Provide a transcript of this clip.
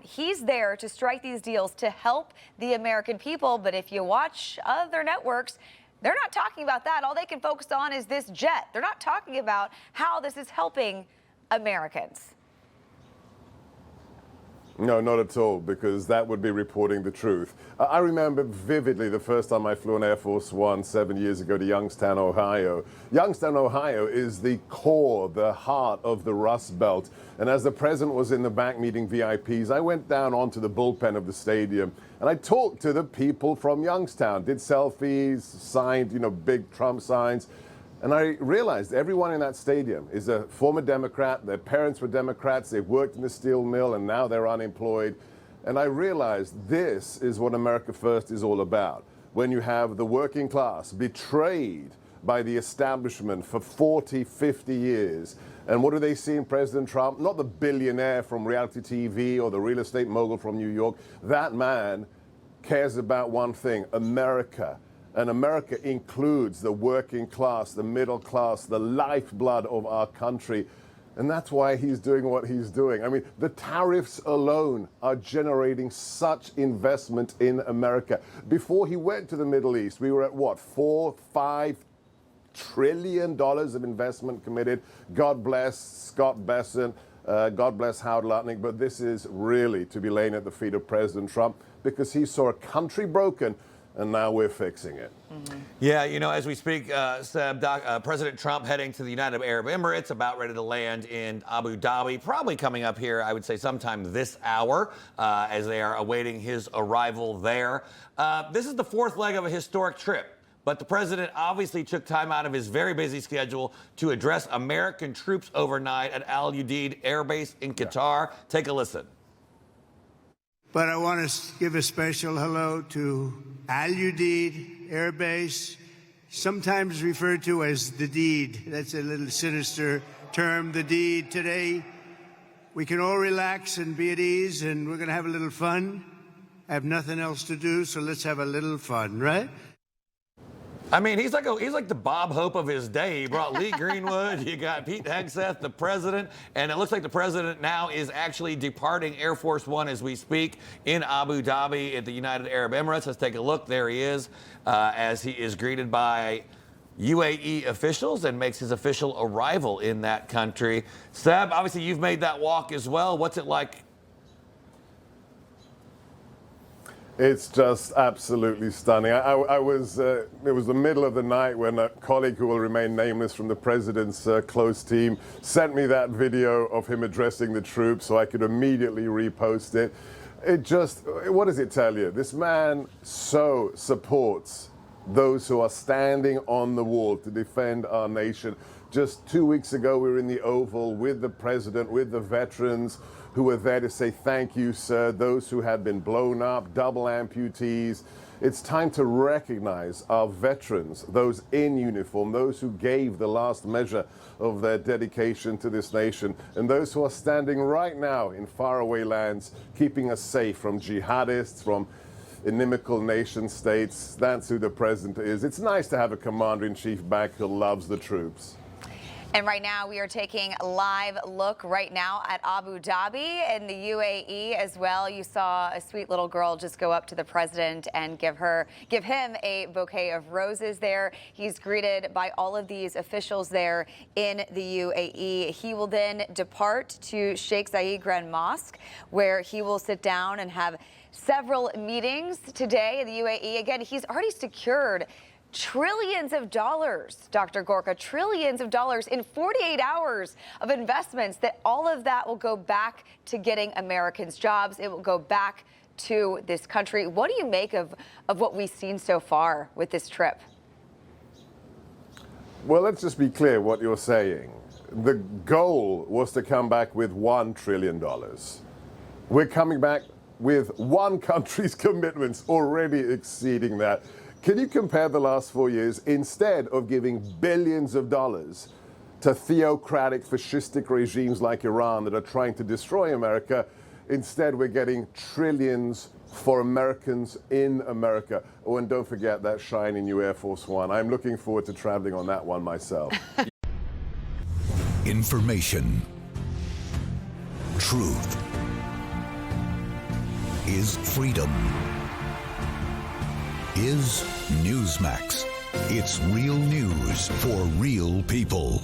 He's there to strike these deals to help the American people. But if you watch other networks, they're not talking about that. All they can focus on is this jet. They're not talking about how this is helping Americans. No, not at all, because that would be reporting the truth. I remember vividly the first time I flew on Air Force One 7 years ago to Youngstown, Ohio. Youngstown, Ohio is the core, the heart of the Rust Belt. And as the president was in the back meeting VIPs, I went down onto the bullpen of the stadium and I talked to the people from Youngstown, did selfies, signed, big Trump signs. And I realized everyone in that stadium is a former Democrat. Their parents were Democrats. They worked in the steel mill, and now they're unemployed. And I realized this is what America First is all about. When you have the working class betrayed by the establishment for 40, 50 years. And what do they see in President Trump? Not the billionaire from reality TV or the real estate mogul from New York. That man cares about one thing, America. And America includes the working class, the middle class, the lifeblood of our country. And that's why he's doing what he's doing. I mean, the tariffs alone are generating such investment in America. Before he went to the Middle East, we were at what, $4-5 trillion of investment committed. God bless Scott Bessent. God bless Howard Lutnick. But this is really to be laying at the feet of President Trump because he saw a country broken. And now we're fixing it. Mm-hmm. Yeah, as we speak, Seb, President Trump heading to the United Arab Emirates, about ready to land in Abu Dhabi, probably coming up here, I would say, sometime this hour, as they are awaiting his arrival there. This is the fourth leg of a historic trip, but the president obviously took time out of his very busy schedule to address American troops overnight at Al Udeid Air Base in Qatar. Yeah. Take a listen. But I want to give a special hello to Al Udeid Air Base, sometimes referred to as the deed. That's a little sinister term, the deed. Today, we can all relax and be at ease, and we're going to have a little fun. I have nothing else to do, so let's have a little fun, right? I mean, he's like the Bob Hope of his day. He brought Lee Greenwood. You got Pete Hegseth, the president, and it looks like the president now is actually departing Air Force One as we speak in Abu Dhabi at the United Arab Emirates. Let's take a look. There he is as he is greeted by UAE officials and makes his official arrival in that country. Seb, obviously you've made that walk as well. What's it like? It's just absolutely stunning. It was the middle of the night when a colleague who will remain nameless from the president's close team sent me that video of him addressing the troops so I could immediately repost it. What does it tell you? This man so supports those who are standing on the wall to defend our nation. Just 2 weeks ago, we were in the Oval with the president, with the veterans who were there to say thank you, sir, those who had been blown up, double amputees. It's time to recognize our veterans, those in uniform, those who gave the last measure of their dedication to this nation, and those who are standing right now in faraway lands, keeping us safe from jihadists, from inimical nation states. That's who the president is. It's nice to have a commander-in-chief back who loves the troops. And right now we are taking a live look right now at Abu Dhabi in the UAE as well. You saw a sweet little girl just go up to the president and give him a bouquet of roses there. He's greeted by all of these officials there in the UAE. He will then depart to Sheikh Zayed Grand Mosque, where he will sit down and have several meetings today in the UAE. Again, he's already secured trillions of dollars, Dr. Gorka, trillions of dollars in 48 hours of investments. That all of that will go back to getting Americans jobs. It will go back to this country. What do you make of what we've seen so far with this trip? Well, let's just be clear what you're saying. The goal was to come back with $1 trillion. We're coming back with one country's commitments, already exceeding that. Can you compare the last 4 years? Instead of giving billions of dollars to theocratic, fascistic regimes like Iran that are trying to destroy America, instead we're getting trillions for Americans in America. Oh, and don't forget that shiny new Air Force One. I'm looking forward to traveling on that one myself. Information, truth, is freedom. Is Newsmax. It's real news for real people.